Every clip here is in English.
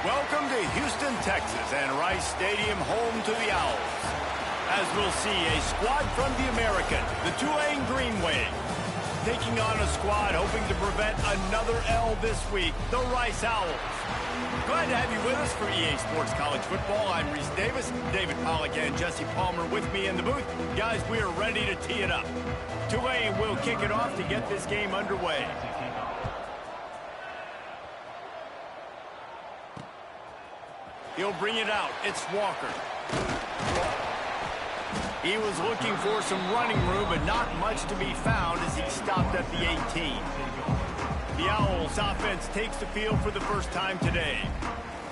Welcome to Houston, Texas, and Rice Stadium, home to the Owls. As we'll see, a squad from the American, the Tulane Green Wave, taking on a squad hoping to prevent another L this week, the Rice Owls. Glad to have you with us for EA Sports College Football. I'm Reese Davis, David Pollack and Jesse Palmer with me in the booth. Guys, we are ready to tee it up. Tulane will kick it off to get this game underway. He'll bring it out. It's Walker. He was looking for some running room, but not much to be found as he stopped at the 18. The Owls offense takes the field for the first time today.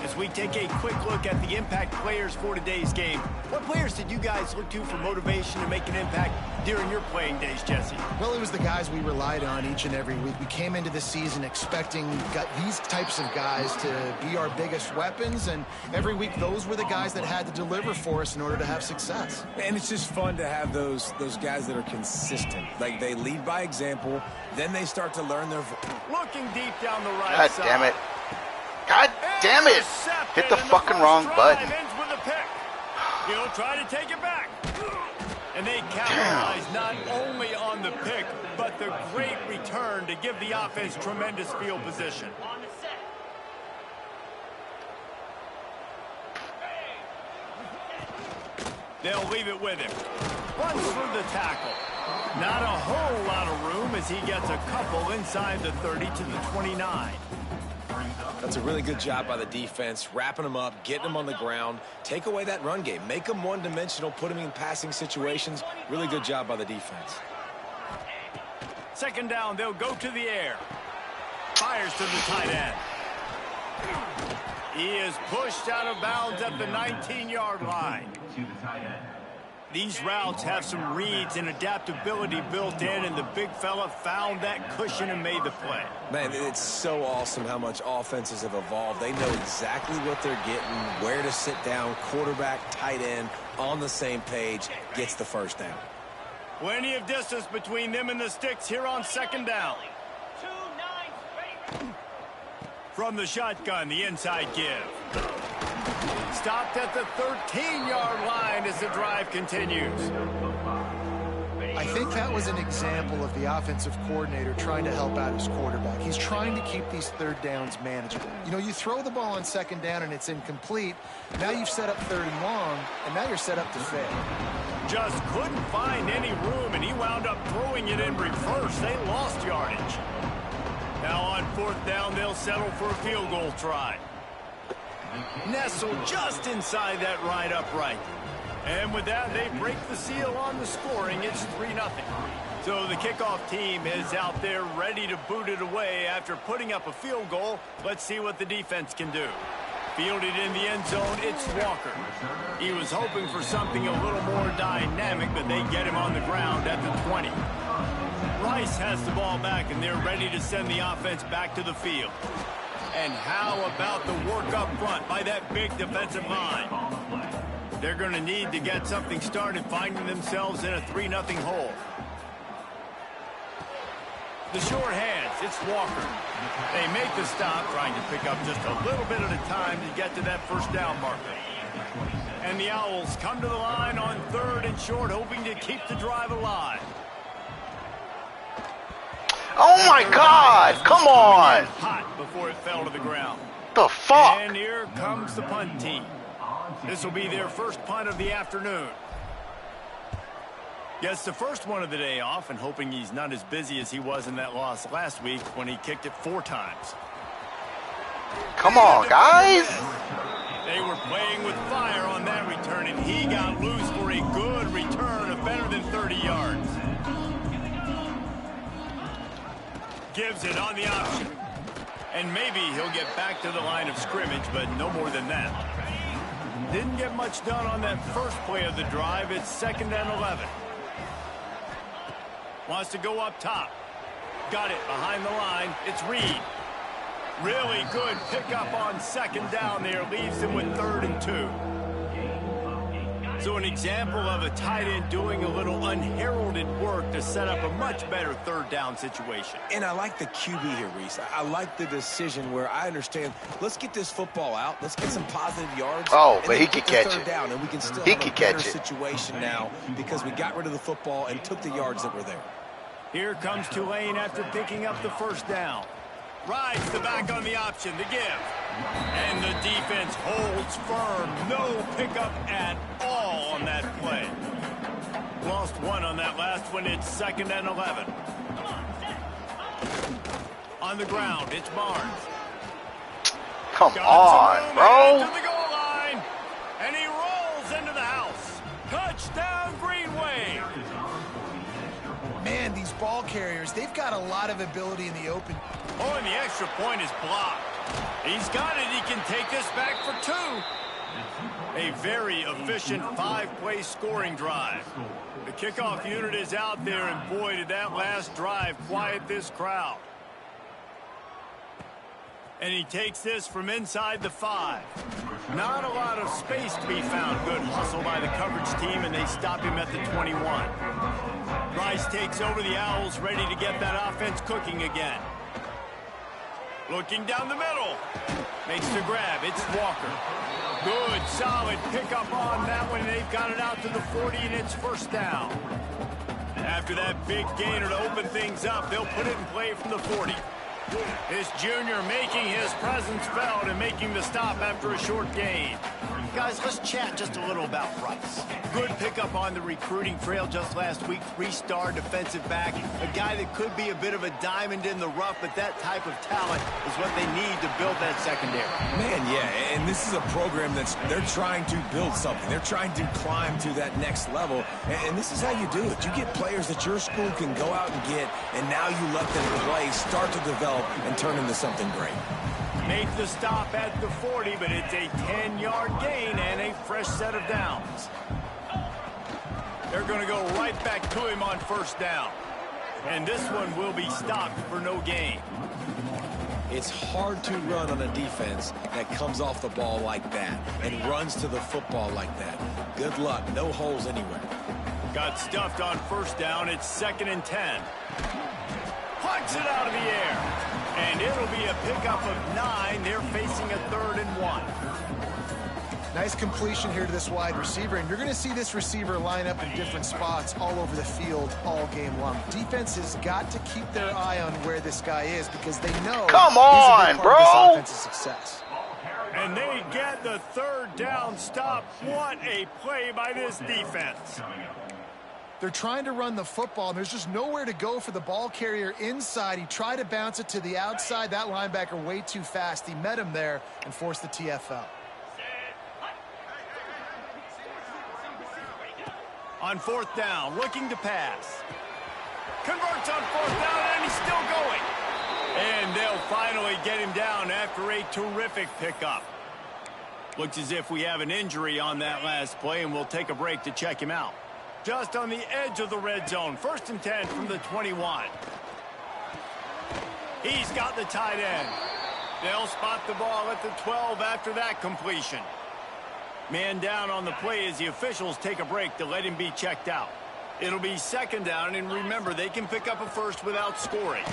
As we take a quick look at the impact players for today's game, what players did you guys look to for motivation to make an impact during your playing days, Jesse? Well, it was the guys we relied on each and every week. We came into the season expecting these types of guys to be our biggest weapons, and every week those were the guys that had to deliver for us in order to have success. And it's just fun to have those guys that are consistent. Like, they lead by example, then they start to learn their... Looking deep down the right God side. damn it. God damn it! Hit the fucking wrong button. He'll try to take it back. And they capitalize not only on the pick, but the great return to give the offense tremendous field position. They'll leave it with him. Runs through the tackle. Not a whole lot of room as he gets a couple inside the 30 to the 29. That's a really good job by the defense, wrapping them up, getting them on the ground, take away that run game, make them one-dimensional, put them in passing situations. Really good job by the defense. Second down, they'll go to the air. Fires to the tight end. He is pushed out of bounds at the 19-yard line. These routes have some reads and adaptability built in, and the big fella found that cushion and made the play. Man, it's so awesome how much offenses have evolved. They know exactly what they're getting, where to sit down, quarterback, tight end, on the same page, gets the first down. Plenty of distance between them and the sticks here on second down. From the shotgun, the inside give. Stopped at the 13-yard line as the drive continues. I think that was an example of the offensive coordinator trying to help out his quarterback. He's trying to keep these third downs manageable. You know, you throw the ball on second down and it's incomplete. Now you've set up third and long, and now you're set up to fail. Just couldn't find any room, and he wound up throwing it in reverse. They lost yardage. Now on fourth down, they'll settle for a field goal try. Nestled just inside that right upright. And with that, they break the seal on the scoring. It's 3-0. So the kickoff team is out there ready to boot it away after putting up a field goal. Let's see what the defense can do. Fielded in the end zone, it's Walker. He was hoping for something a little more dynamic, but they get him on the ground at the 20. Rice has the ball back, and they're ready to send the offense back to the field. And how about the work up front by that big defensive line? They're going to need to get something started, finding themselves in a 3-0 hole. The short hands, it's Walker. They make the stop, trying to pick up just a little bit at a time to get to that first down marker. And the Owls come to the line on third and short, hoping to keep the drive alive. Oh my God! Come on! Hot before it fell to the ground. The fuck? And here comes the punt team. This will be their first punt of the afternoon. Gets the first one of the day off, and hoping he's not as busy as he was in that loss last week when he kicked it 4 times. Come on, guys! They were playing with fire on that return, and he got loose for a good return of better than 30 yards. Gives it on the option. And maybe he'll get back to the line of scrimmage, but no more than that. Didn't get much done on that first play of the drive. It's 2nd and 11. Wants to go up top. Got it behind the line. It's Reed. Really good pickup on second down there. Leaves him with 3rd and 2. So an example of a tight end doing a little unheralded work to set up a much better third down situation. And I like the QB here, Reese. I like the decision where I understand, let's get this football out. Let's get some positive yards. Oh, but he could catch it. Down, and we can still have a better situation now because we got rid of the football and took the yards that were there. Here comes Tulane after picking up the first down. Rides the back on the option, the give. And the defense holds firm. No pickup at all on that play. Lost one on that last one. It's 2nd and 11. On the ground, it's Barnes. Come on, bro. To the goal line. And he rolls into the house. Touchdown, Greenway. Man, these ball carriers, they've got a lot of ability in the open. Oh, and the extra point is blocked. He's got it. He can take this back for 2. A very efficient 5-play scoring drive. The kickoff unit is out there, and boy, did that last drive quiet this crowd. And he takes this from inside the 5. Not a lot of space to be found. Good hustle by the coverage team, and they stop him at the 21. Rice takes over the Owls, ready to get that offense cooking again. Looking down the middle. Makes the grab. It's Walker. Good, solid pickup on that one. They've got it out to the 40, and it's first down. After that big gainer to open things up, they'll put it in play from the 40. This junior making his presence felt and making the stop after a short gain. Guys, let's chat just a little about Rice. Good pickup on the recruiting trail just last week. 3-star defensive back. A guy that could be a bit of a diamond in the rough, but that type of talent is what they need to build that secondary. Man, yeah, and this is a program they're trying to build something. They're trying to climb to that next level, and this is how you do it. You get players that your school can go out and get, and now you let them play, start to develop, and turn into something great. Make the stop at the 40, but it's a 10-yard gain and a fresh set of downs. They're going to go right back to him on first down. And this one will be stopped for no gain. It's hard to run on a defense that comes off the ball like that and runs to the football like that. Good luck. No holes anywhere. Got stuffed on first down. It's 2nd and 10. Plucks it out of the air. And it'll be a pickup of 9. They're facing a 3rd and 1. Nice completion here to this wide receiver, and you're going to see this receiver line up in different spots all over the field all game long. Defense has got to keep their eye on where this guy is because they know come on, he's a big part bro. of this offensive success. And they get the 3rd down stop. What a play by this defense. They're trying to run the football, and there's just nowhere to go for the ball carrier inside. He tried to bounce it to the outside. That linebacker way too fast. He met him there and forced the TFL. On 4th down, looking to pass. Converts on 4th down, and he's still going. And they'll finally get him down after a terrific pickup. Looks as if we have an injury on that last play, and we'll take a break to check him out. Just on the edge of the red zone. 1st and 10 from the 21. He's got the tight end. They'll spot the ball at the 12 after that completion. Man down on the play as the officials take a break to let him be checked out. It'll be 2nd down, and remember, they can pick up a first without scoring.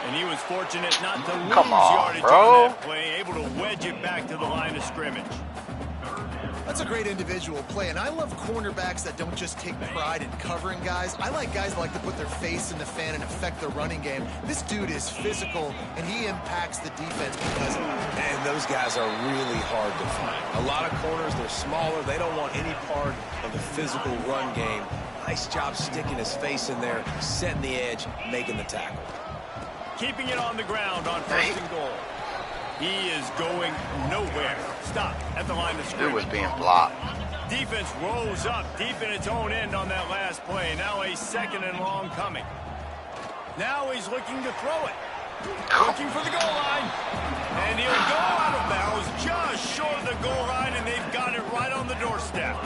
And he was fortunate not to lose yardage on that play, able to wedge it back to the line of scrimmage. That's a great individual play, and I love cornerbacks that don't just take pride in covering guys. I like guys that like to put their face in the fan and affect the running game. This dude is physical, and he impacts the defense because of that. And those guys are really hard to find. A lot of corners, they're smaller. They don't want any part of the physical run game. Nice job sticking his face in there, setting the edge, making the tackle. Keeping it on the ground on 1st and goal. He is going nowhere. Stop at the line of scrimmage. Dude was being blocked. Defense rose up deep in its own end on that last play. Now a 2nd and long coming. Now he's looking to throw it. Looking for the goal line. And he'll go out of bounds just short of the goal line, and they've got it right on the doorstep.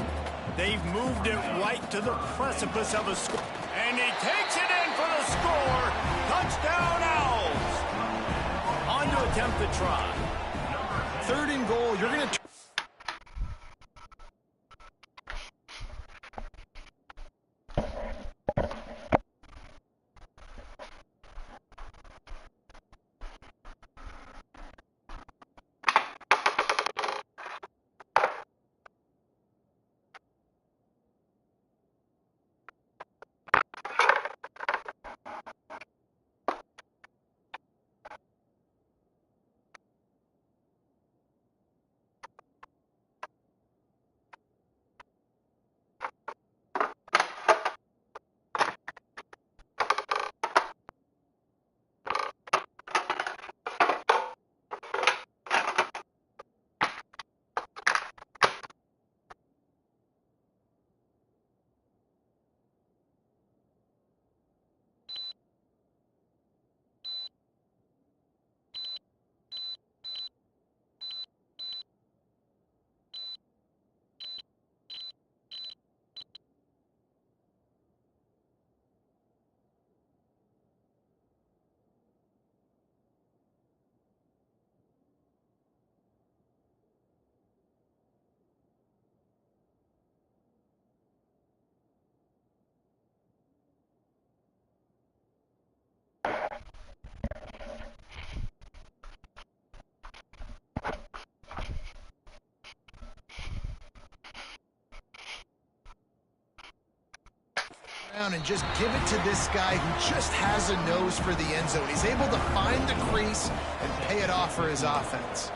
They've moved it right to the precipice of a score. And he takes it in for the score. Touchdown, Owls. On to attempt the try. 3rd and goal. You're going to... and just give it to this guy who just has a nose for the end zone. He's able to find the crease and pay it off for his offense.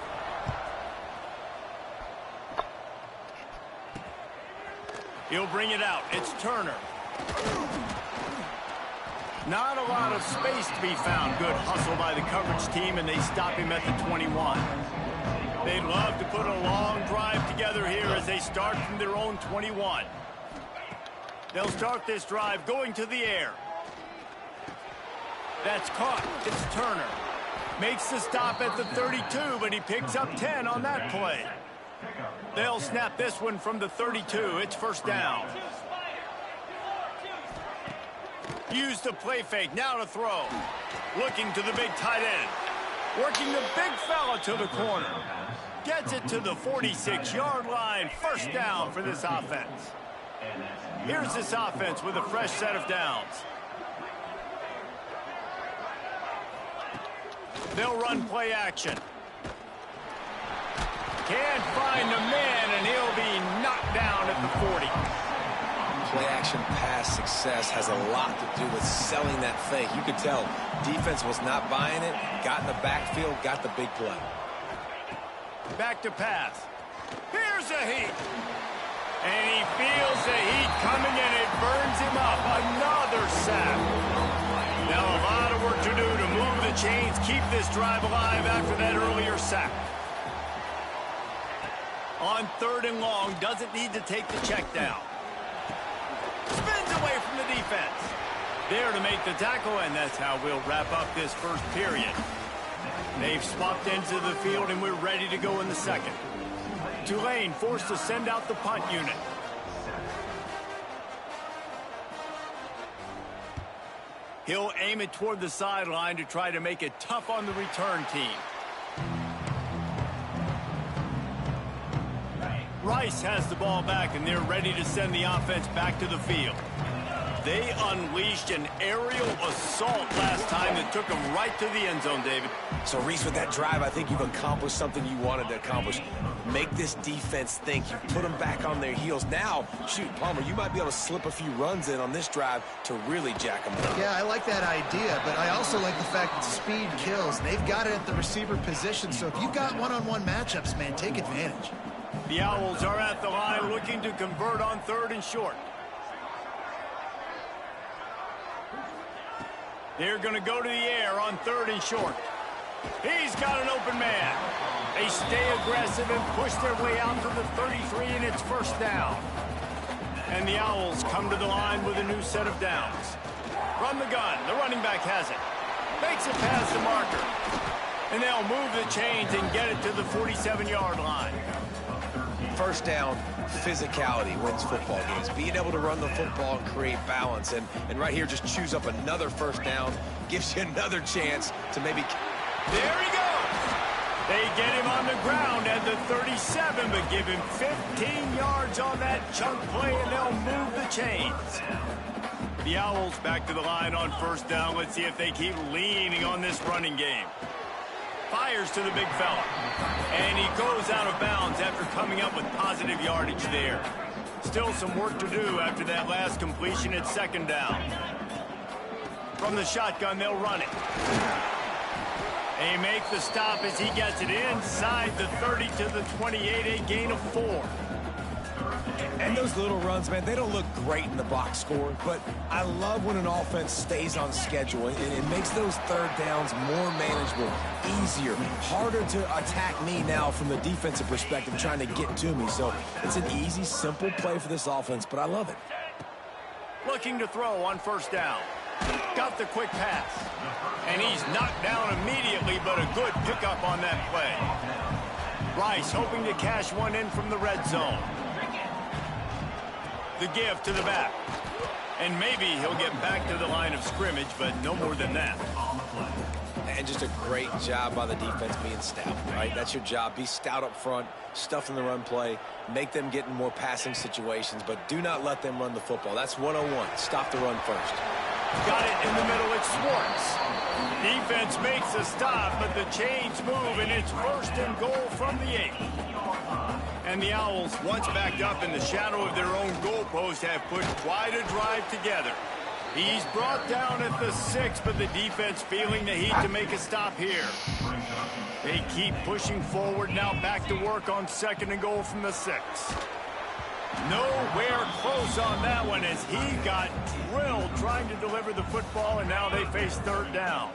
He'll bring it out. It's Turner. Not a lot of space to be found. Good hustle by the coverage team, and they stop him at the 21. They'd love to put a long drive together here as they start from their own 21. They'll start this drive going to the air. That's caught. It's Turner. Makes the stop at the 32, but he picks up 10 on that play. They'll snap this one from the 32. It's first down. Use the play fake. Now to throw. Looking to the big tight end. Working the big fella to the corner. Gets it to the 46-yard line. First down for this offense. Here's this offense with a fresh set of downs. They'll run play action. Can't find the man, and he'll be knocked down at the 40. Play action pass success has a lot to do with selling that fake. You could tell defense was not buying it, got in the backfield, got the big play. Back to pass. Here's a heat. And he feels the heat coming, and it burns him up. Another sack. Now a lot of work to do to move the chains, keep this drive alive after that earlier sack. On 3rd and long, doesn't need to take the check down. Spins away from the defense. There to make the tackle, and that's how we'll wrap up this first period. They've swapped into the field, and we're ready to go in the second. Tulane forced to send out the punt unit. He'll aim it toward the sideline to try to make it tough on the return team. Rice has the ball back, and they're ready to send the offense back to the field. They unleashed an aerial assault last time that took them right to the end zone, David. So, Reese, with that drive, I think you've accomplished something you wanted to accomplish. Make this defense think. You put them back on their heels. Now, shoot, Palmer, you might be able to slip a few runs in on this drive to really jack them up. Yeah, I like that idea, but I also like the fact that speed kills. They've got it at the receiver position, so if you've got one-on-one matchups, man, take advantage. The Owls are at the line looking to convert on 3rd and short. They're going to go to the air on 3rd and short. He's got an open man. They stay aggressive and push their way out to the 33, and it's first down. And the Owls come to the line with a new set of downs. From the gun, the running back has it. Makes it past the marker. And they'll move the chains and get it to the 47-yard line. First down, physicality wins football games. Being able to run the football and create balance. And right here, just choose up another first down. Gives you another chance to maybe... There he goes. They get him on the ground at the 37, but give him 15 yards on that chunk play, and they'll move the chains. The Owls back to the line on first down. Let's see if they keep leaning on this running game. Fires to the big fella. And he goes out of bounds after coming up with positive yardage there. Still some work to do after that last completion at 2nd down. From the shotgun, they'll run it. They make the stop as he gets it inside the 30 to the 28, a gain of 4. And those little runs, man, they don't look great in the box score, but I love when an offense stays on schedule, and it makes those 3rd downs more manageable, easier, harder to attack me now from the defensive perspective trying to get to me. So it's an easy, simple play for this offense, but I love it. Looking to throw on first down. Got the quick pass. And he's knocked down immediately, but a good pickup on that play. Rice hoping to cash one in from the red zone. The give to the back. And maybe he'll get back to the line of scrimmage, but no more than that. And just a great job by the defense being stout, right? That's your job. Be stout up front, stuff in the run play, make them get in more passing situations, but do not let them run the football. That's 101. Stop the run first. Got it in the middle. It's Schwartz. Defense makes a stop, but the chains move, and it's 1st and goal from the 8. And the Owls, once backed up in the shadow of their own goalpost, have put quite a drive together. He's brought down at the 6, but the defense feeling the heat to make a stop here. They keep pushing forward, now back to work on 2nd and goal from the 6. Nowhere close on that one as he got drilled trying to deliver the football, and now they face 3rd down.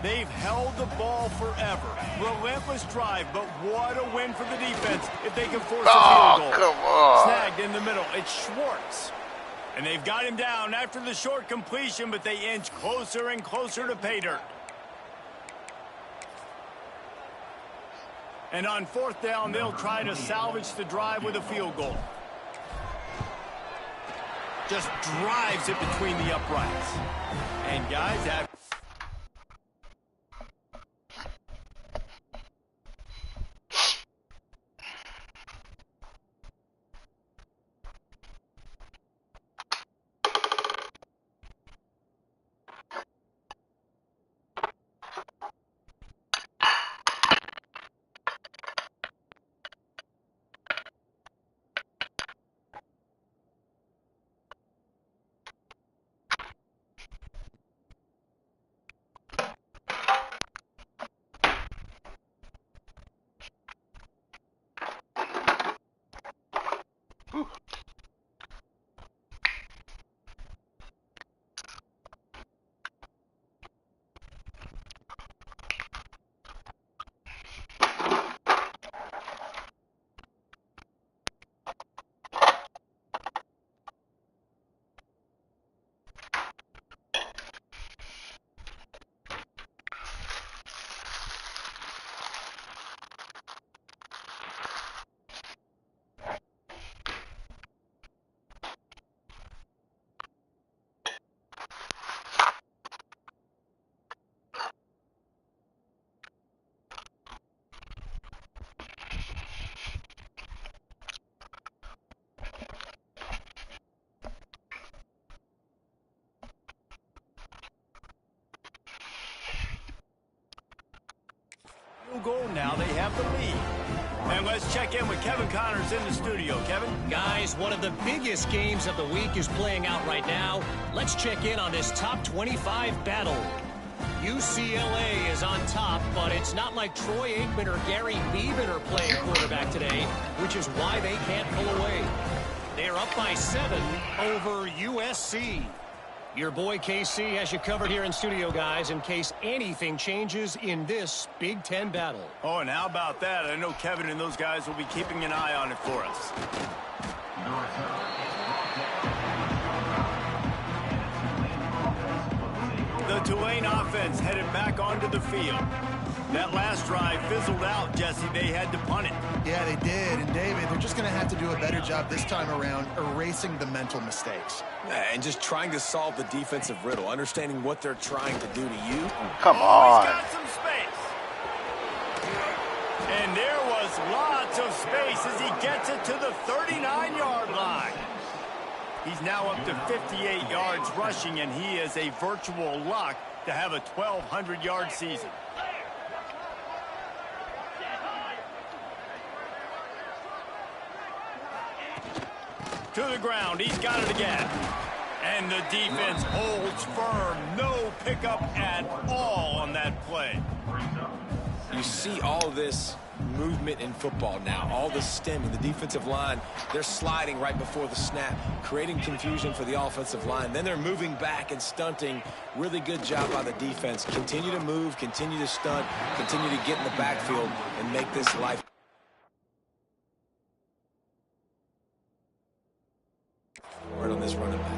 They've held the ball forever. Relentless drive, but what a win for the defense if they can force a field goal. Come on. Snagged in the middle. It's Schwartz. And they've got him down after the short completion, but they inch closer and closer to pay dirt. And on 4th down, they'll try to salvage the drive with a field goal. Just drives it between the uprights. And guys, that goal now. They have the lead. And let's check in with Kevin Connors in the studio. Kevin? Guys, one of the biggest games of the week is playing out right now. Let's check in on this top 25 battle. UCLA is on top, but it's not like Troy Aikman or Gary Beeman are playing quarterback today, which is why they can't pull away. They're up by 7 over USC. Your boy KC has you covered here in studio, guys, in case anything changes in this Big Ten battle. Oh, and how about that? I know Kevin and those guys will be keeping an eye on it for us. The Tulane offense headed back onto the field. That last drive fizzled out, Jesse. They had to punt it. Yeah, they did. And, David, they're just going to have to do a better job this time around erasing the mental mistakes. And just trying to solve the defensive riddle, understanding what they're trying to do to you. Come Oh, on. he's got some space. And there was lots of space as he gets it to the 39-yard line. He's now up to 58 yards rushing, and he is a virtual lock to have a 1,200-yard season. To the ground. He's got it again. And the defense holds firm. No pickup at all on that play. You see all this movement in football now, all the stemming, the defensive line, they're sliding right before the snap, creating confusion for the offensive line. Then they're moving back and stunting. Really good job by the defense. Continue to move, continue to stunt, continue to get in the backfield and make this life. Right on this running back.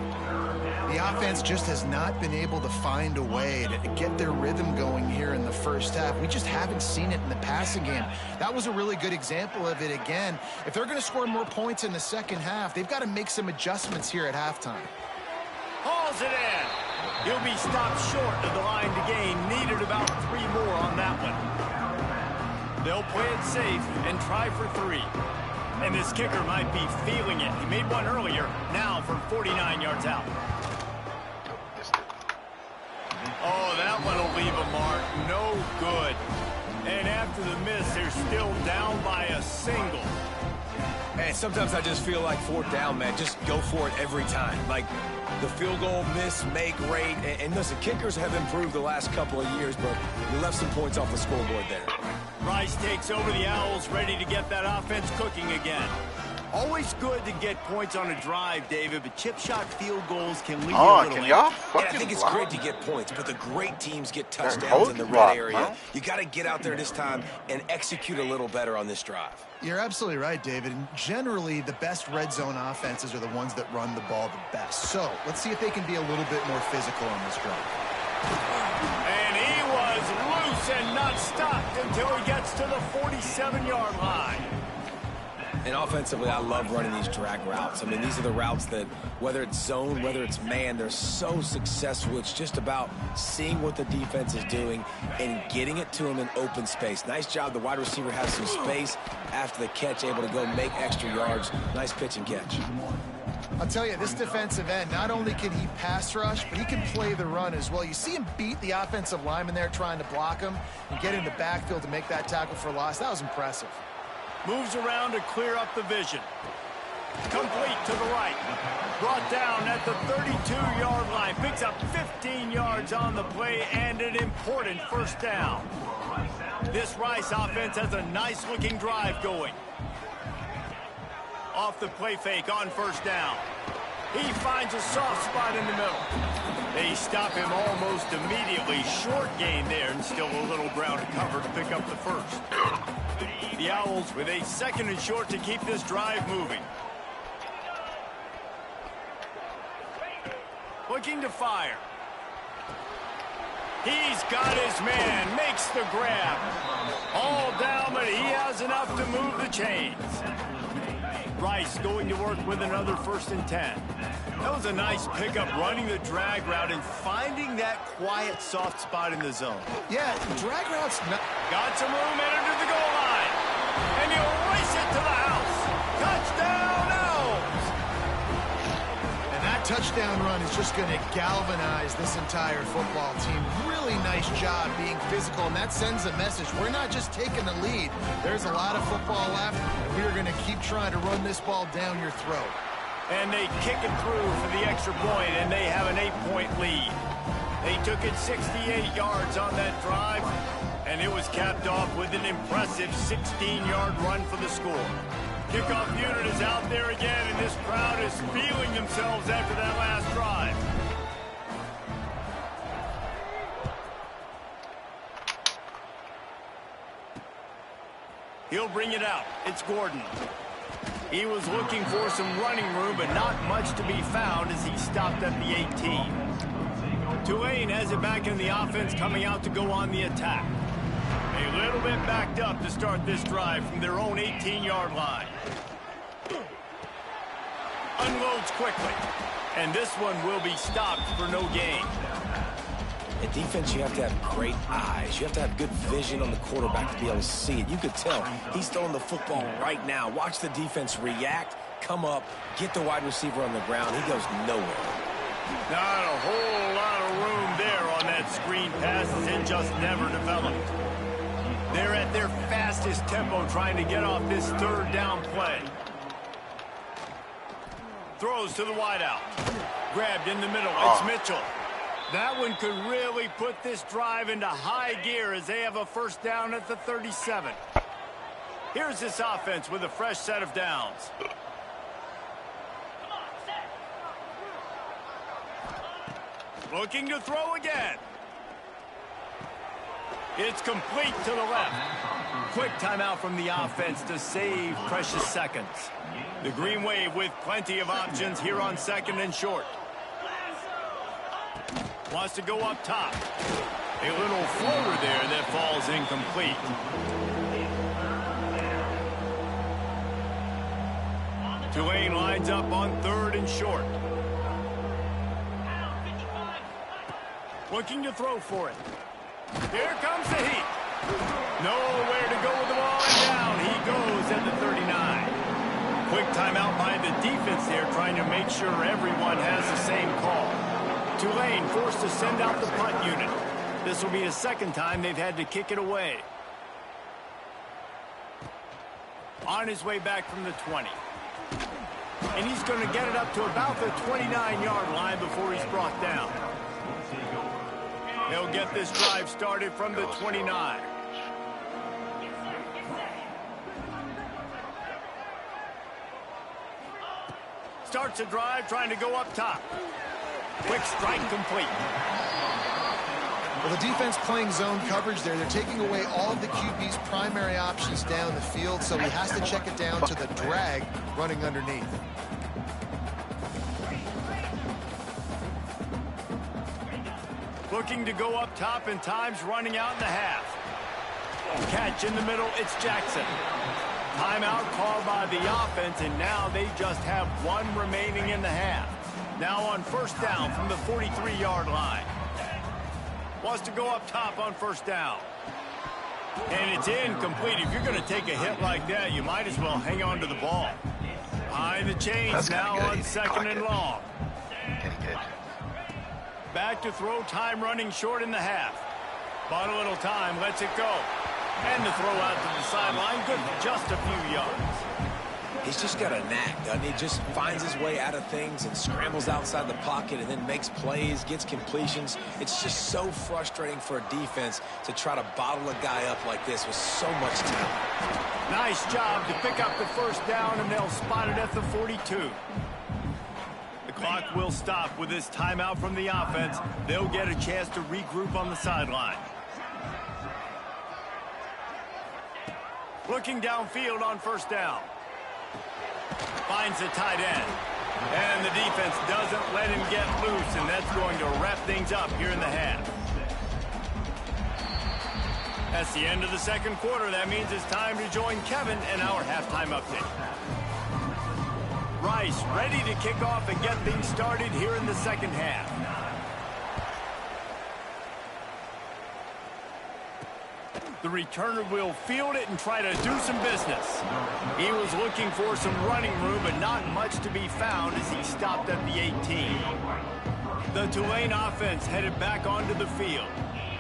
The offense just has not been able to find a way to get their rhythm going here in the first half. We just haven't seen it in the passing game. That was a really good example of it again. If they're going to score more points in the second half, they've got to make some adjustments here at halftime. Hauls it in. He'll be stopped short of the line to gain. Needed about 3 more on that one. They'll play it safe and try for 3. And this kicker might be feeling it. He made one earlier, now from 49 yards out. Oh, that one will leave a mark. No good. And after the miss, they're still down by a single. And sometimes I just feel like fourth down, man, just go for it every time. Like the field goal miss, make rate. And listen, kickers have improved the last couple of years, but you left some points off the scoreboard there. Rice takes over the Owls, ready to get that offense cooking again. Always good to get points on a drive, David, but chip shot field goals can leave you a little can y'all I think it's block? great to get points, but the great teams get touchdowns in the red area. You got to get out there this time and execute a little better on this drive. You're absolutely right, David. And generally, the best red zone offenses are the ones that run the ball the best. So let's see if they can be a little bit more physical on this drive. And he was loose and not stopped until he gets to the 47-yard line. And offensively, I love running these drag routes. I mean, these are the routes that, whether it's zone, whether it's man, they're so successful. It's just about seeing what the defense is doing and getting it to them in open space. Nice job. The wide receiver has some space after the catch, able to go make extra yards. Nice pitch and catch. I'll tell you, this defensive end, not only can he pass rush, but he can play the run as well. You see him beat the offensive lineman there trying to block him and get in the backfield to make that tackle for loss. That was impressive. Moves around to clear up the vision. Complete to the right. Brought down at the 32-yard line. Picks up 15 yards on the play and an important first down. This Rice offense has a nice-looking drive going. Off the play fake on first down. He finds a soft spot in the middle. They stop him almost immediately. Short gain there and still a little ground to cover to pick up the first. The Owls with a second and short to keep this drive moving. Looking to fire. He's got his man, makes the grab. All down, but he has enough to move the chains. Rice going to work with another 1st and 10. That was a nice pickup, running the drag route and finding that quiet, soft spot in the zone. Yeah, drag routes. Got some room, entered the goal line. And he'll race it to the house. Touchdown, Owls! And that touchdown run is just going to galvanize this entire football team. Really nice job being physical, and that sends a message. We're not just taking the lead. There's a lot of football left, and we are going to keep trying to run this ball down your throat. And they kick it through for the extra point, and they have an 8-point lead. They took it 68 yards on that drive, and it was capped off with an impressive 16-yard run for the score. Kickoff unit is out there again, and this crowd is feeling themselves after that last drive. He'll bring it out. It's Gordon. He was looking for some running room, but not much to be found as he stopped at the 18. Tulane has it back in the offense, coming out to go on the attack. A little bit backed up to start this drive from their own 18-yard line. Unloads quickly, and this one will be stopped for no gain. In defense, you have to have great eyes. You have to have good vision on the quarterback to be able to see it. You could tell he's throwing the football right now. Watch the defense react, come up, get the wide receiver on the ground. He goes nowhere. Not a whole lot of room there on that screen pass, as it just never developed. They're at their fastest tempo trying to get off this third down play. Throws to the wideout. Grabbed in the middle. It's Mitchell. That one could really put this drive into high gear as they have a first down at the 37. Here's this offense with a fresh set of downs. Looking to throw again. It's complete to the left. Quick timeout from the offense to save precious seconds. The Green Wave with plenty of options here on 2nd and short. Wants to go up top. A little floater there that falls incomplete. Tulane lines up on 3rd and short. Looking to throw for it. Here comes the heat. Nowhere to go with the ball, and down he goes at the 39. Quick timeout by the defense there, trying to make sure everyone has the same call. Tulane forced to send out the punt unit. This will be the second time they've had to kick it away. On his way back from the 20. And he's going to get it up to about the 29-yard line before he's brought down. He'll get this drive started from the 29. Starts a drive trying to go up top. Quick strike complete. Well, the defense playing zone coverage there. They're taking away all of the QB's primary options down the field, so he has to check it down to the drag running underneath. Looking to go up top, and time's running out in the half. Catch in the middle, it's Jackson. Timeout called by the offense, and now they just have one remaining in the half. Now on first down from the 43-yard line. Wants to go up top on first down. And it's incomplete. If you're going to take a hit like that, you might as well hang on to the ball. Behind the chains now on second and long. Back to throw, time running short in the half. Bought a little time, lets it go. And the throw out to the sideline, good for just a few yards. He's just got a knack, doesn't he? Just finds his way out of things and scrambles outside the pocket and then makes plays, gets completions. It's just so frustrating for a defense to try to bottle a guy up like this with so much talent. Nice job to pick up the first down, and they'll spot it at the 42. The clock will stop with this timeout from the offense. They'll get a chance to regroup on the sideline. Looking downfield on first down. Finds the tight end. And the defense doesn't let him get loose, and that's going to wrap things up here in the half. That's the end of the second quarter. That means it's time to join Kevin in our halftime update. Rice ready to kick off and get things started here in the second half. The returner will field it and try to do some business. He was looking for some running room, but not much to be found as he stopped at the 18. The Tulane offense headed back onto the field.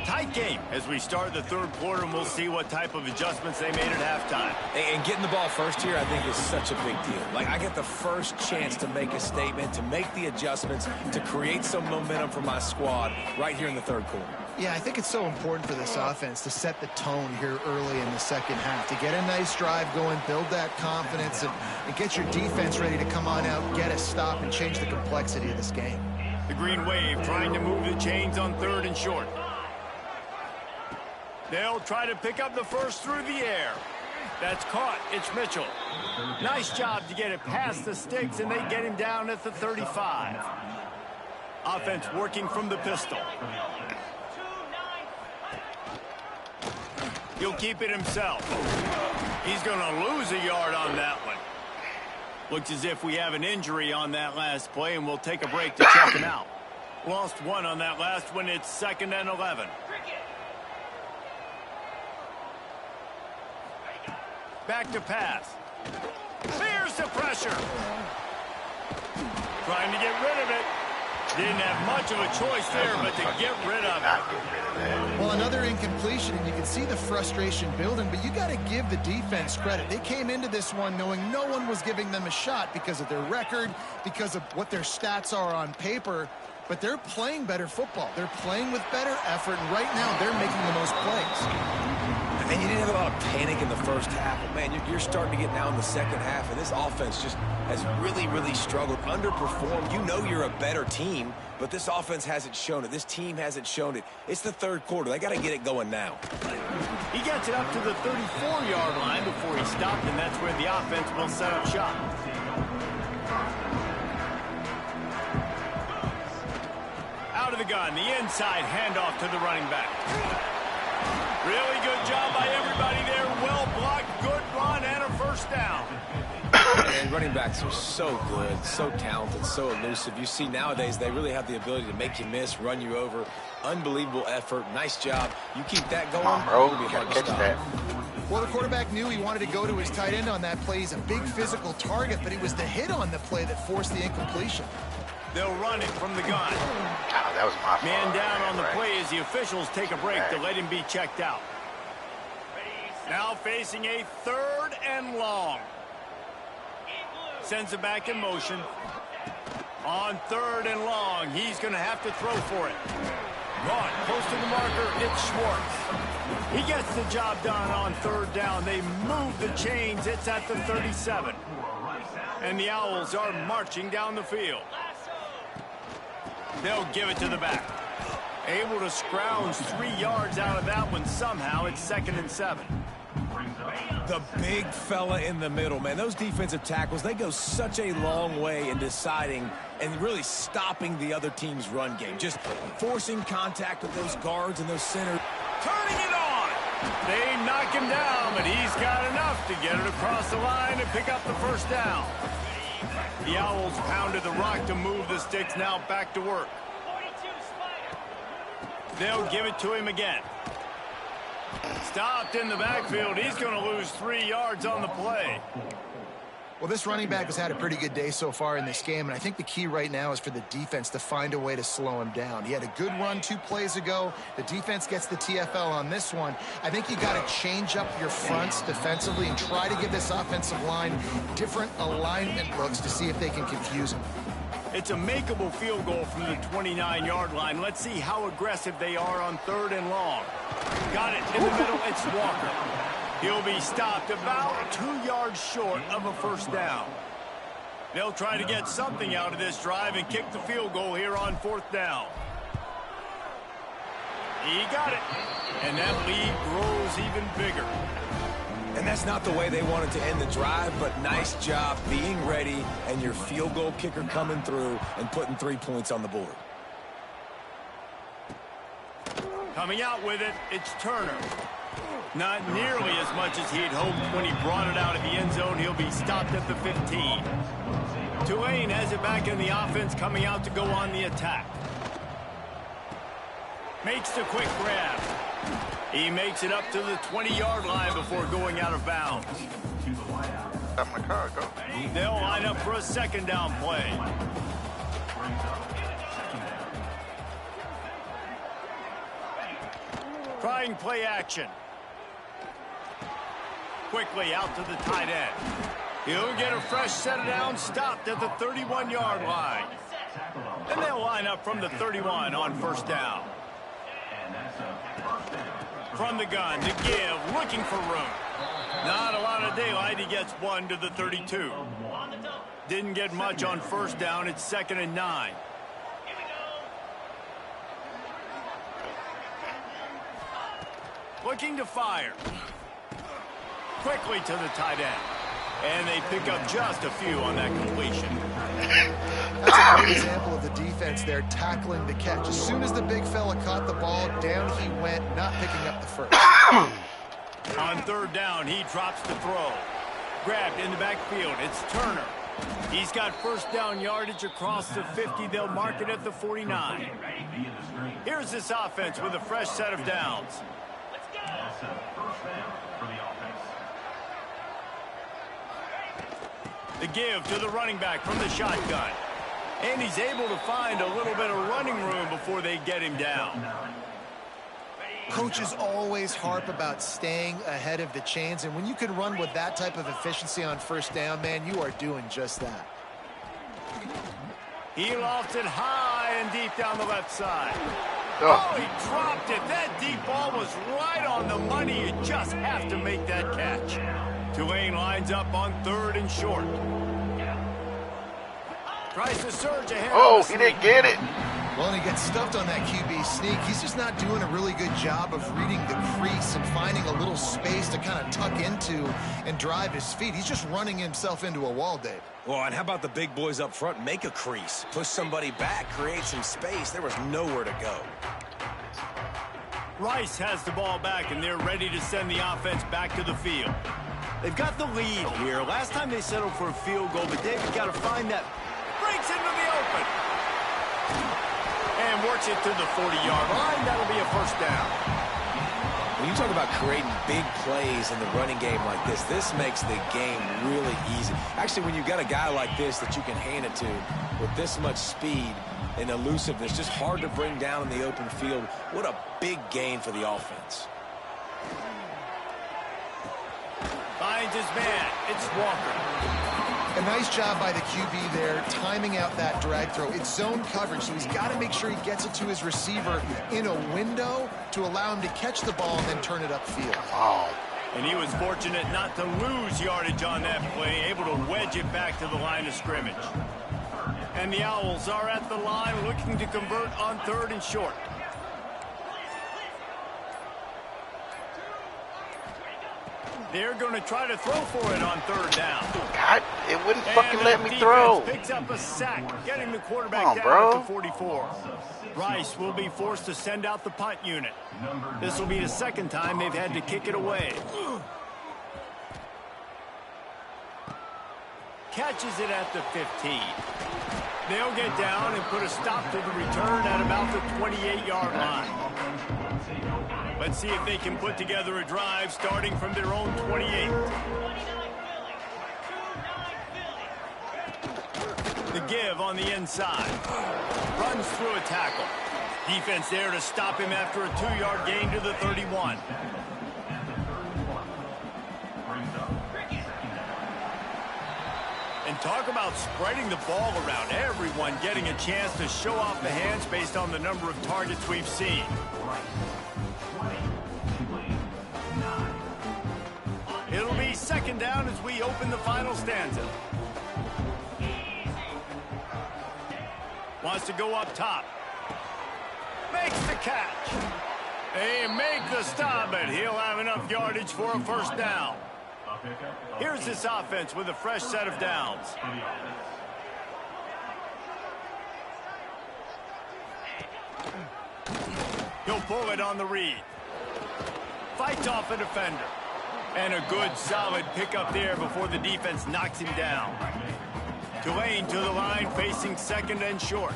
Tight game as we start the third quarter, and we'll see what type of adjustments they made at halftime. And getting the ball first here, I think, is such a big deal. Like, I get the first chance to make a statement, to make the adjustments, to create some momentum for my squad right here in the third quarter. Yeah, I think it's so important for this offense to set the tone here early in the second half, to get a nice drive going, build that confidence, and get your defense ready to come on out, get a stop, and change the complexity of this game. The Green Wave trying to move the chains on third and short. They'll try to pick up the first through the air. That's caught. It's Mitchell. Nice job to get it past the sticks, and they get him down at the 35. Offense working from the pistol. He'll keep it himself. He's going to lose a yard on that one. Looks as if we have an injury on that last play, and we'll take a break to check him out. Lost one on that last one. It's 2nd and 11. Back to pass. There's the pressure. Trying to get rid of it. Didn't have much of a choice there, but to get rid of it. Well, another incompletion, and you can see the frustration building, but you got to give the defense credit. They came into this one knowing no one was giving them a shot because of their record, because of what their stats are on paper, but they're playing better football. They're playing with better effort, and right now they're making the most plays. And you didn't have a lot of panic in the first half, but man, you're starting to get now in the second half, and this offense just has really, really struggled, underperformed. You know you're a better team, but this offense hasn't shown it. This team hasn't shown it. It's the third quarter. They got to get it going now. He gets it up to the 34-yard line before he stopped, and that's where the offense will set up shop. Out of the gun, the inside handoff to the running back. Really good job by everybody there. Well blocked, good run, and a first down. And running backs are so good, so talented, so elusive. You see nowadays they really have the ability to make you miss, run you over. Unbelievable effort. Nice job. You keep that going, come on, bro. It'll be hard to stop. Well, the quarterback knew he wanted to go to his tight end on that play. He's a big physical target, but it was the hit on the play that forced the incompletion. They'll run it from the gun. Oh, that was my fault. Man down on the play as the officials take a break to let him be checked out. Now facing a 3rd and long. Sends it back in motion. On 3rd and long, he's going to have to throw for it. Gone, close to the marker, it's Schwartz. He gets the job done on 3rd down. They move the chains. It's at the 37. And the Owls are marching down the field. They'll give it to the back. Able to scrounge 3 yards out of that one somehow. It's 2nd and 7. The big fella in the middle, man. Those defensive tackles, they go such a long way in deciding and really stopping the other team's run game. Just forcing contact with those guards and those centers. Turning it on. They knock him down, but he's got enough to get it across the line and pick up the 1st down. The Owls pounded the rock to move the sticks. Now back to work. They'll give it to him again. Stopped in the backfield. He's going to lose 3 yards on the play. Well, this running back has had a pretty good day so far in this game, and I think the key right now is for the defense to find a way to slow him down. He had a good run 2 plays ago. The defense gets the TFL on this one. I think you got to change up your fronts defensively and try to give this offensive line different alignment looks to see if they can confuse him. It's a makeable field goal from the 29-yard line. Let's see how aggressive they are on 3rd and long. Got it in the middle. It's Walker. He'll be stopped about 2 yards short of a 1st down. They'll try to get something out of this drive and kick the field goal here on 4th down. He got it. And that lead grows even bigger. And that's not the way they wanted to end the drive, but nice job being ready and your field goal kicker coming through and putting 3 points on the board. Coming out with it, it's Turner. Not nearly as much as he'd hoped when he brought it out of the end zone. He'll be stopped at the 15. Tulane has it back in the offense, coming out to go on the attack. Makes the quick grab. He makes it up to the 20-yard line before going out of bounds. They'll line up for a 2nd down play. Trying play action. Quickly out to the tight end. He'll get a fresh set of downs, stopped at the 31-yard line. And they'll line up from the 31 on 1st down. From the gun to give, looking for room. Not a lot of daylight. He gets 1 to the 32. Didn't get much on 1st down. It's 2nd and 9. Looking to fire. Quickly to the tight end. And they pick up just a few on that completion. That's a great example of the defense there tackling the catch. As soon as the big fella caught the ball, down he went, not picking up the 1st. On 3rd down, he drops the throw. Grabbed in the backfield. It's Turner. He's got 1st down yardage across the 50. They'll mark it at the 49. Here's this offense with a fresh set of downs. The give to the running back from the shotgun. And he's able to find a little bit of running room before they get him down. Coaches always harp about staying ahead of the chains, and when you can run with that type of efficiency on 1st down, man, you are doing just that. He lofts it high and deep down the left side. Oh, he dropped it. That deep ball was right on the money. You just have to make that catch. Tulane lines up on 3rd and short. Tries to surge ahead. Oh, he didn't get it. Well, and he gets stuffed on that QB sneak. He's just not doing a really good job of reading the crease and finding a little space to kind of tuck into and drive his feet. He's just running himself into a wall, Dave. Well, and how about the big boys up front? Make a crease. Push somebody back. Create some space. There was nowhere to go. Rice has the ball back, and they're ready to send the offense back to the field. They've got the lead here. Last time they settled for a field goal, but Dave's got to find that. Breaks into the open. And works it to the 40-yard line. That'll be a 1st down. When you talk about creating big plays in the running game like this makes the game really easy. Actually, when you've got a guy like this that you can hand it to with this much speed and elusiveness, just hard to bring down in the open field, what a big gain for the offense. Finds his man. It's Walker. A nice job by the QB there, timing out that drag throw. It's zone coverage, so he's got to make sure he gets it to his receiver in a window to allow him to catch the ball and then turn it upfield. Oh. And he was fortunate not to lose yardage on that play, able to wedge it back to the line of scrimmage. And the Owls are at the line looking to convert on 3rd and short. They're going to try to throw for it on 3rd down. God, it wouldn't fucking let me throw. Picks up a sack, getting the quarterback down at the 44. Rice will be forced to send out the punt unit. This will be the 2nd time they've had to kick it away. Catches it at the 15. They'll get down and put a stop to the return at about the 28-yard line. Let's see if they can put together a drive starting from their own 28. The give on the inside. Runs through a tackle. Defense there to stop him after a 2-yard gain to the 31. And talk about spreading the ball around. Everyone getting a chance to show off the hands based on the number of targets we've seen. It'll be 2nd down as we open the final stanza. Wants to go up top. Makes the catch. They make the stop, but he'll have enough yardage for a 1st down. Here's this offense with a fresh set of downs. He'll pull it on the read. Fights off a defender. And a good, solid pickup there before the defense knocks him down. Tulane to the line, facing 2nd and short.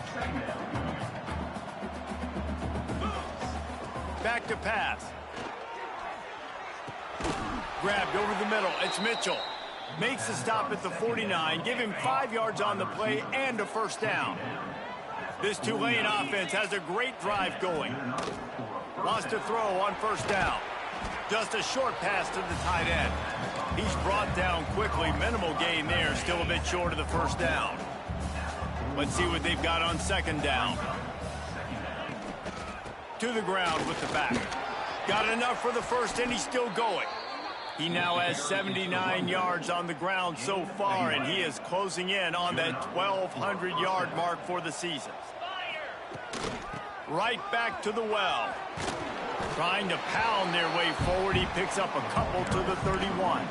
Back to pass. Grabbed over the middle. It's Mitchell. Makes the stop at the 49. Give him 5 yards on the play and a 1st down. This Tulane offense has a great drive going. Wants to throw on 1st down. Just a short pass to the tight end. He's brought down quickly. Minimal gain there. Still a bit short of the 1st down. Let's see what they've got on 2nd down. To the ground with the back. Got enough for the 1st, and he's still going. He now has 79 yards on the ground so far, and he is closing in on that 1,200-yard mark for the season. Right back to the well. Trying to pound their way forward. He picks up a couple to the 31.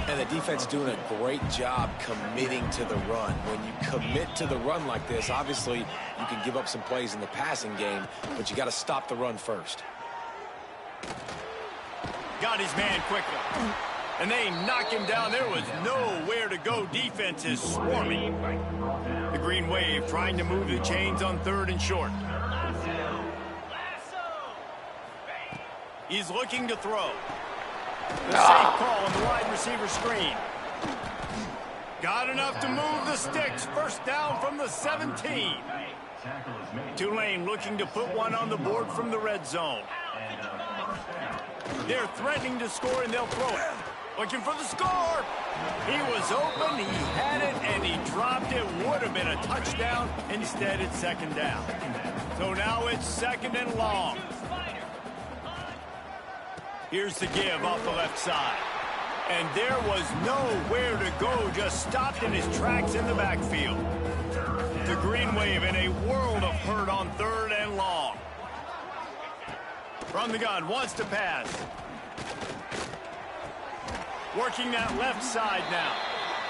And the defense is doing a great job committing to the run. When you commit to the run like this, obviously you can give up some plays in the passing game, but you got to stop the run first. Got his man quickly. And they knock him down. There was nowhere to go. Defense is swarming. The Green Wave trying to move the chains on 3rd and short. He's looking to throw. The safe call on the wide receiver screen. Got enough to move the sticks. 1st down from the 17. Tulane looking to put one on the board from the red zone. They're threatening to score, and they'll throw it. Looking for the score. He was open, he had it, and he dropped it. Would have been a touchdown. Instead, it's 2nd down. So now it's 2nd and long. Here's the give off the left side. And there was nowhere to go, just stopped in his tracks in the backfield. The Green Wave in a world of hurt on 3rd and long. From the gun, wants to pass. Working that left side now.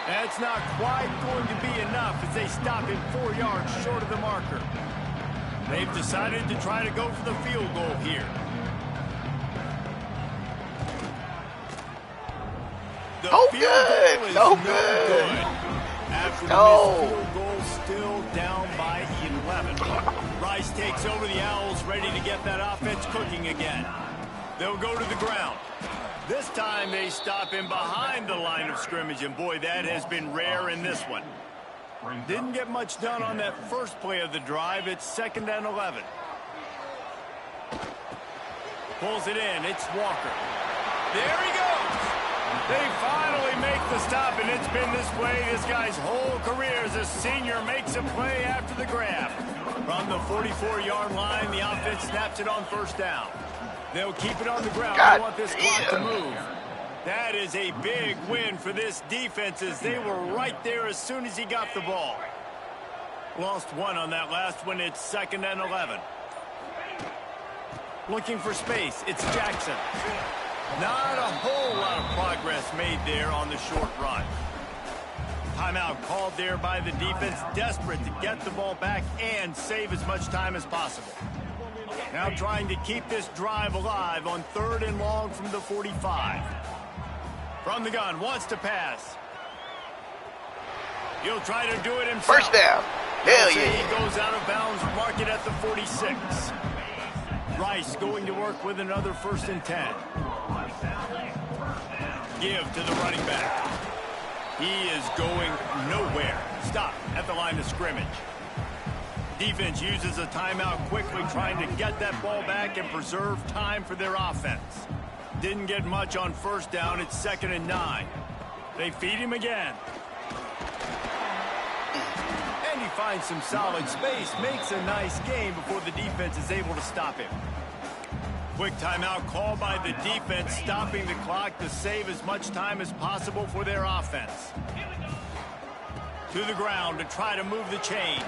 That's not quite going to be enough as they stop him 4 yards short of the marker. They've decided to try to go for the field goal here. The field goal is no good. After the field goal, still down by 11. Rice takes over the Owls, ready to get that offense cooking again. They'll go to the ground. This time they stop him behind the line of scrimmage, and boy, that has been rare in this one. Didn't get much done on that first play of the drive. It's 2nd and 11. Pulls it in. It's Walker. There he goes. They finally make the stop, and it's been this way this guy's whole career as a senior makes a play after the grab. From the 44-yard line, the offense snaps it on first down. They'll keep it on the ground. They want this clock to move. That is a big win for this defense as they were right there as soon as he got the ball. Lost one on that last one. It's 2nd and 11. Looking for space. It's Jackson. Not a whole lot of progress made there on the short run. Timeout called there by the defense, desperate to get the ball back and save as much time as possible. Now trying to keep this drive alive on 3rd and long from the 45. From the gun, wants to pass. He'll try to do it himself. First down. Hell yeah. He goes out of bounds, mark it at the 46. Rice going to work with another 1st and 10. Give to the running back. He is going nowhere. Stop at the line of scrimmage. Defense uses a timeout quickly, trying to get that ball back and preserve time for their offense. Didn't get much on 1st down. It's 2nd and 9. They feed him again. And he finds some solid space, makes a nice gain before the defense is able to stop him. Quick timeout call by the defense, stopping the clock to save as much time as possible for their offense. To the ground to try to move the chains.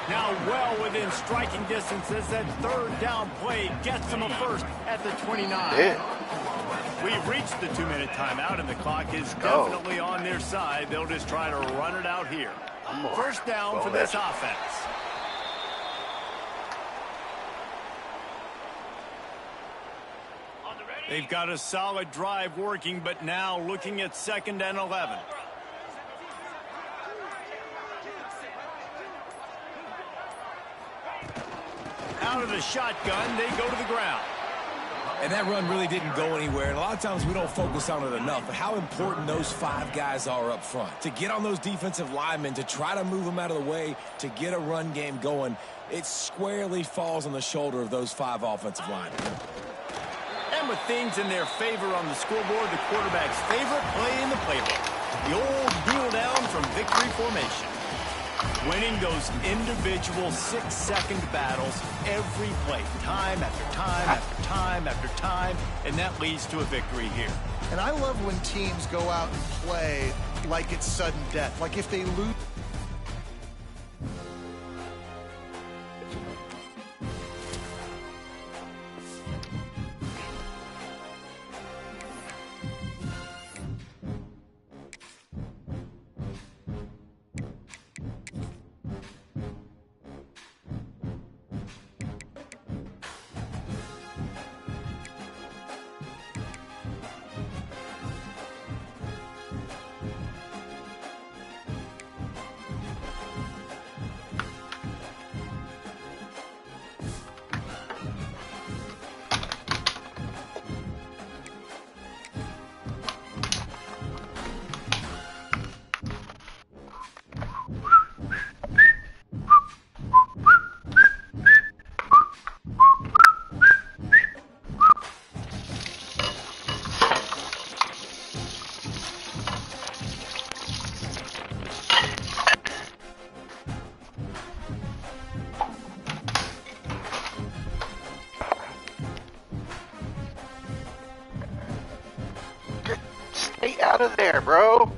Now well within striking distance as that 3rd down play gets them a first at the 29. Yeah. We've reached the 2-minute timeout, and the clock is definitely on their side. They'll just try to run it out here. First down for this offense. They've got a solid drive working, but now looking at 2nd and 11. Out of the shotgun, they go to the ground. And that run really didn't go anywhere. And a lot of times we don't focus on it enough, but how important those 5 guys are up front. To get on those defensive linemen, to try to move them out of the way, to get a run game going, it squarely falls on the shoulder of those 5 offensive linemen. And with things in their favor on the scoreboard, the quarterback's favorite play in the playbook. The old duel down from victory formation. Winning those individual 6-second battles every play, time after time after time after time, and that leads to a victory here. And I love when teams go out and play like it's sudden death. Like if they lose. Stay out of there, bro.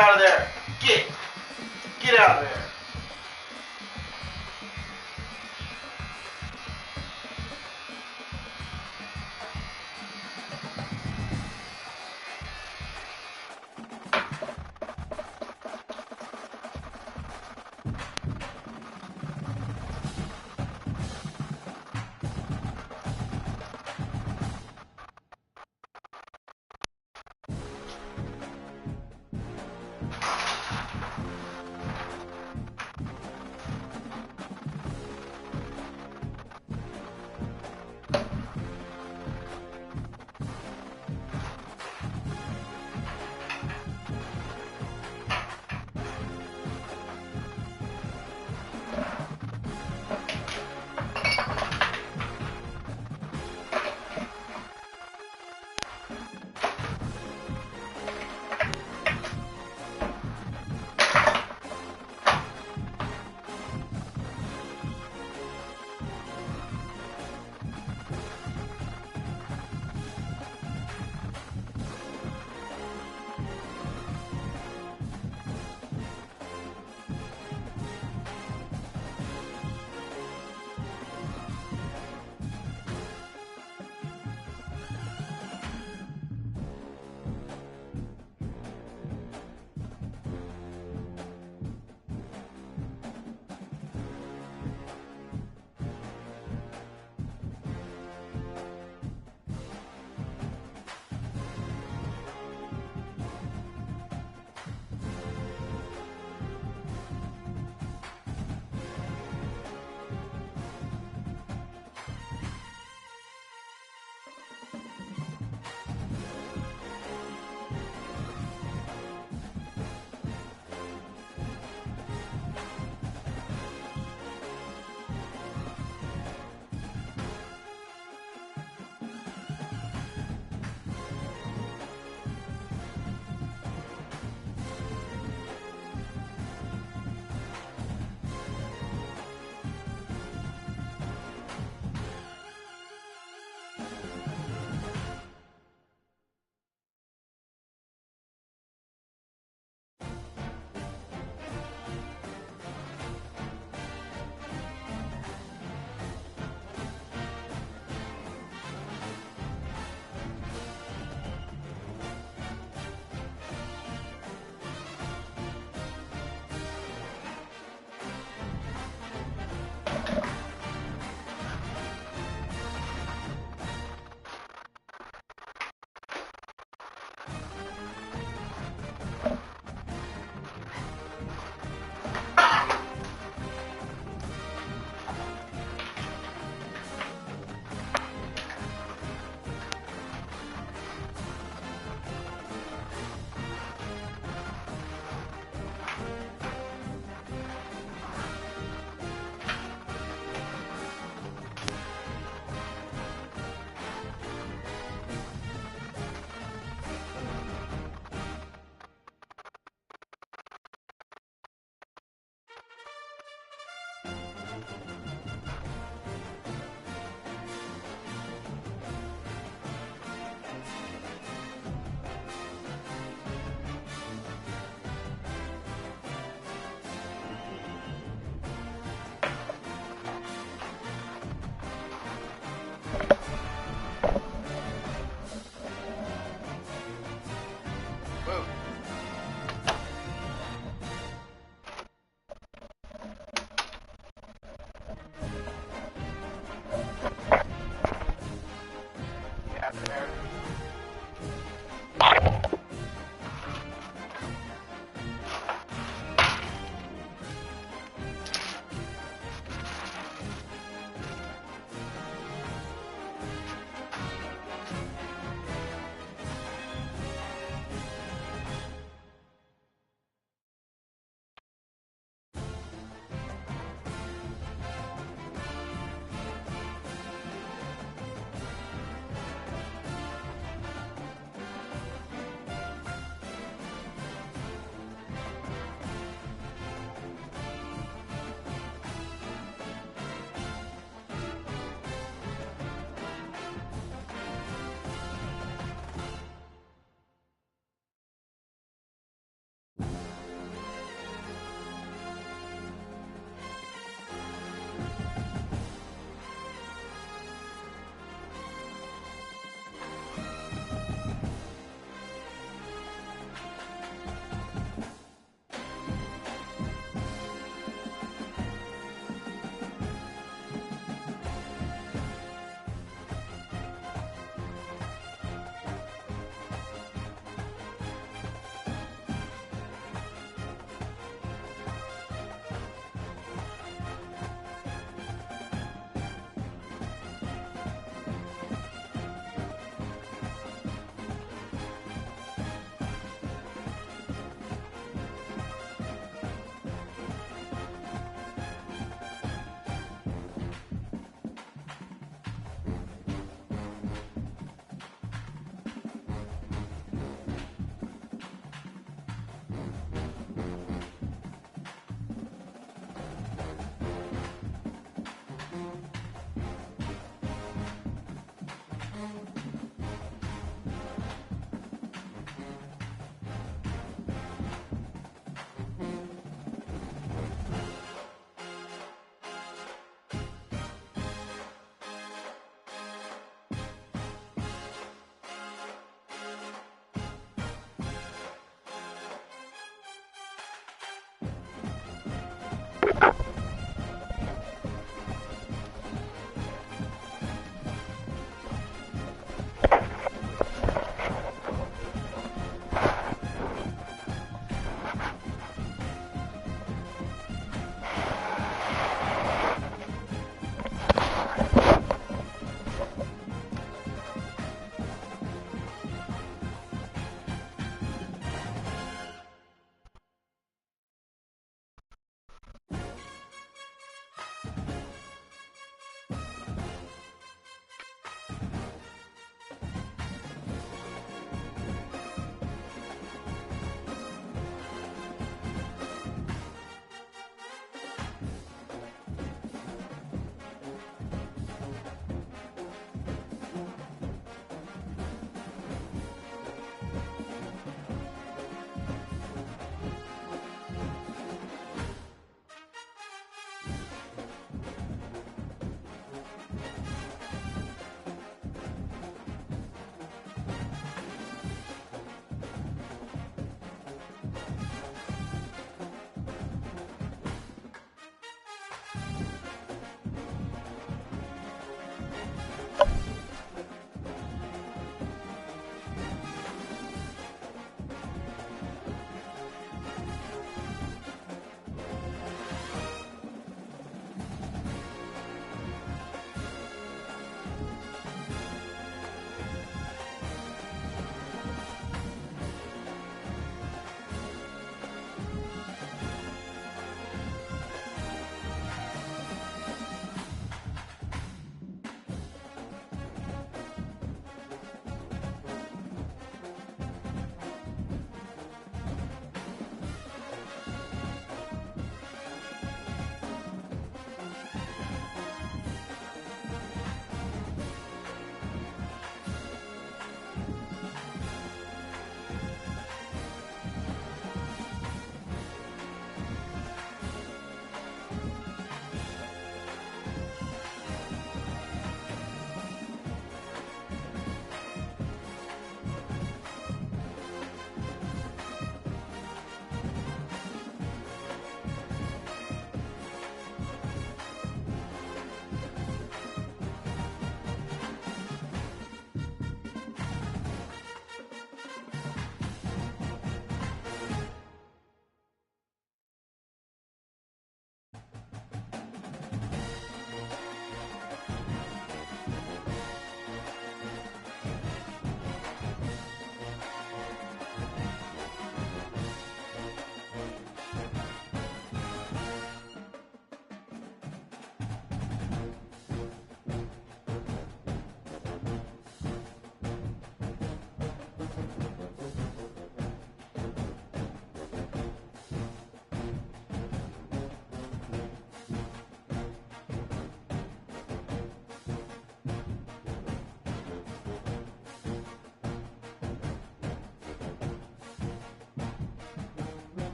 out of there. Get out of there.